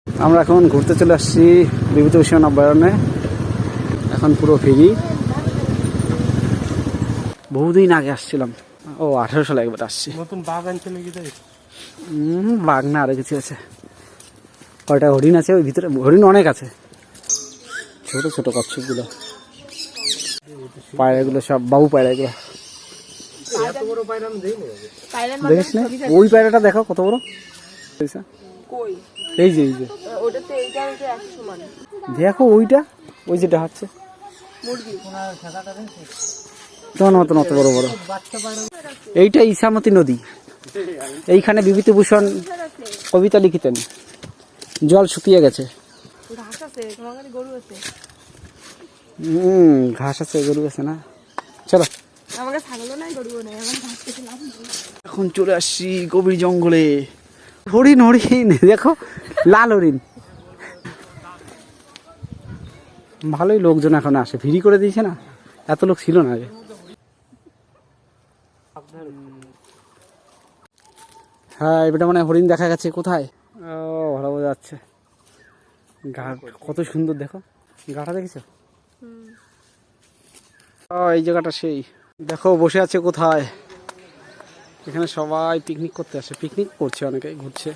আমরা এখন ঘুরতে চলে আসছি বিভূতিভূষণ অভয়ারণ্যে। এখন পুরো ফ্রি। বহুদিন আগে আসছিলাম, 18 সালে একবার আসছি। নতুন বাঘ আনছে নাকি? তাই বাঘ না, আরো কিছু আছে। কয়টা হরিণ আছে ওই ভিতরে, হরিণ অনেক আছে। ছোট ছোট কচ্ছপগুলো, পায়রাগুলো সব বাবু পায়রাগুলো। দেখিস না ওই পায়রাটা দেখো কত বড়। এই যে দেখো ওইটা, ওই যেটা হচ্ছে তোমার মতন অত বড় বড়। এইটা ইসামতি নদী। এইখানে বিভূতিভূষণ কবিতা লিখিতেন। জল শুকিয়ে গেছে। ঘাস আছে, গরু আছে না। চলো এখন চলে আসছি গভীর জঙ্গলে। হরিণ হরিণ দেখো, লাল হরিণ। ভালোই লোকজন এখন আসে, ভিড়ি করে দিয়েছে না, এত লোক ছিল না আগে। হ্যাঁ এটা মানে হরিণ দেখা গেছে। কোথায়? ভালো বোঝা যাচ্ছে। ঘাট কত সুন্দর দেখো, ঘাটা দেখেছো? এই জায়গাটা সেই দেখো বসে আছে কোথায়। এখানে সবাই পিকনিক করতে আসে, পিকনিক করছে, অনেকে ঘুরছে।